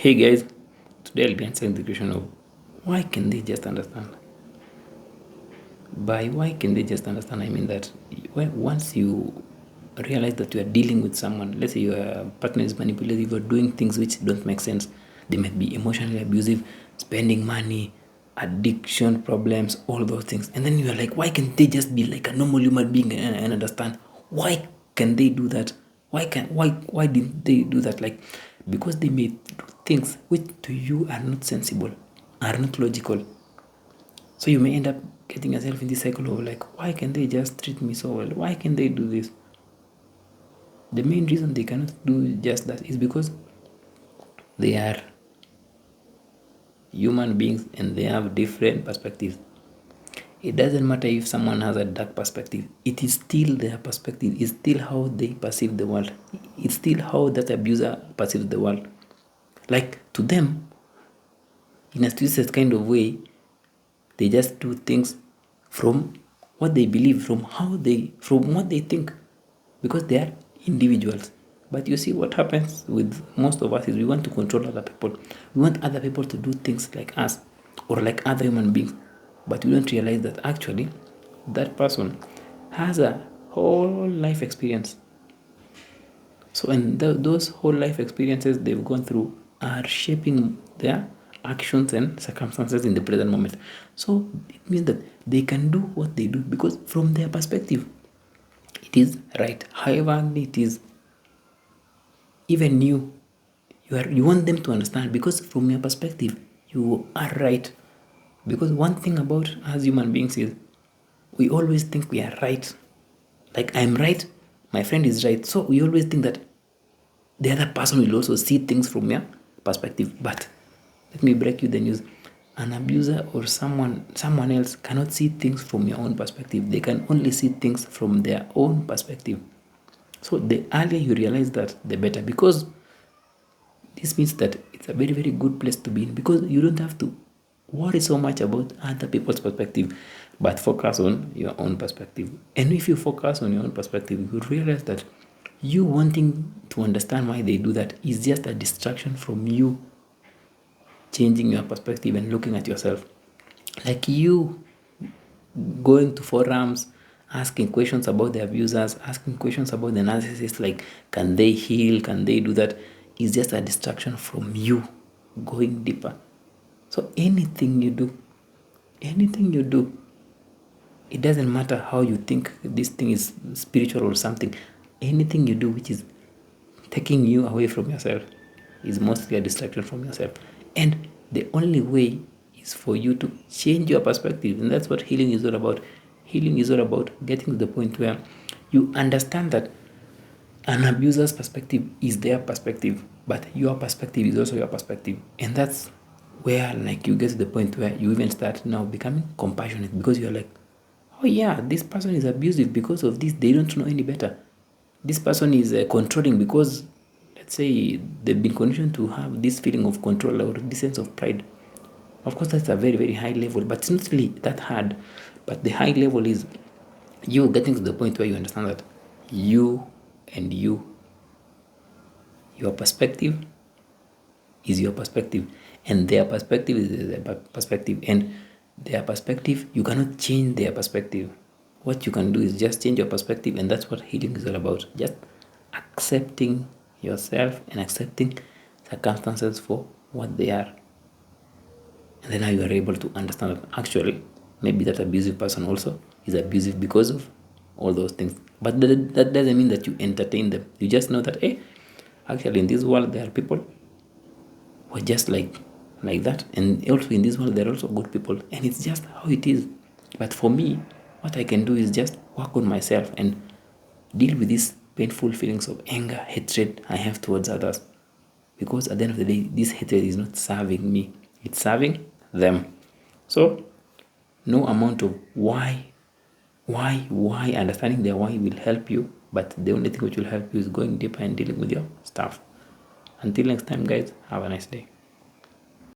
Hey guys, today I'll be answering the question of why can they just understand? By why can they just understand, I mean that once you realize that you are dealing with someone, let's say your partner is manipulative or doing things which don't make sense, they might be emotionally abusive, spending money, addiction problems, all those things, and then you are like, why can't they just be like a normal human being and understand? Why can they do that? Why didn't they do that? Like, because they may do things which to you are not sensible, are not logical. So you may end up getting yourself in this cycle of like, why can they just treat me so well? Why can they do this? The main reason they cannot do just that is because they are human beings and they have different perspectives. It doesn't matter if someone has a dark perspective, it is still their perspective, it's still how they perceive the world, it's still how that abuser perceives the world. Like, to them, in a twisted kind of way, they just do things from what they believe, from what they think, because they are individuals. But you see, what happens with most of us is we want to control other people. We want other people to do things like us or like other human beings. But we don't realize that actually that person has a whole life experience. So, and those whole life experiences they've gone through are shaping their actions and circumstances in the present moment. So it means that they can do what they do because from their perspective, it is right. However, it is even you want them to understand because from your perspective, you are right. Because one thing about us human beings is we always think we are right. Like, I'm right, my friend is right. So we always think that the other person will also see things from your perspective. But let me break you the news. An abuser or someone else cannot see things from your own perspective. They can only see things from their own perspective. So the earlier you realize that, the better, because this means that it's a very, very good place to be in, because you don't have to worry so much about other people's perspective, but focus on your own perspective. And if you focus on your own perspective, you realize that you wanting to understand why they do that is just a distraction from you changing your perspective and looking at yourself. Like, you going to forums, asking questions about the abusers, asking questions about the narcissists, like, can they heal, can they do that, is just a distraction from you going deeper. So anything you do, it doesn't matter how you think this thing is spiritual or something, anything you do which is taking you away from yourself is mostly a distraction from yourself. And the only way is for you to change your perspective. And that's what healing is all about. Healing is all about getting to the point where you understand that an abuser's perspective is their perspective, but your perspective is also your perspective. And that's where, like, you get to the point where you even start now becoming compassionate, because you're like, oh yeah, this person is abusive because of this, they don't know any better. This person is controlling because, let's say, they've been conditioned to have this feeling of control or this sense of pride. Of course, that's a very, very high level, but it's not really that hard. But the high level is you getting to the point where you understand that you and your perspective is your perspective, and their perspective is their perspective, and their perspective, you cannot change their perspective. What you can do is just change your perspective, and that's what healing is all about. Just accepting yourself and accepting circumstances for what they are. And then now you are able to understand that actually maybe that abusive person also is abusive because of all those things. But that doesn't mean that you entertain them. You just know that, hey, actually in this world there are people who are just like that. And also in this world there are also good people. And it's just how it is. But for me, what I can do is just work on myself and deal with these painful feelings of anger, hatred I have towards others. Because at the end of the day, this hatred is not serving me. It's serving them. So no amount of why, understanding their why will help you, but the only thing which will help you is going deeper and dealing with your stuff. Until next time, guys, have a nice day.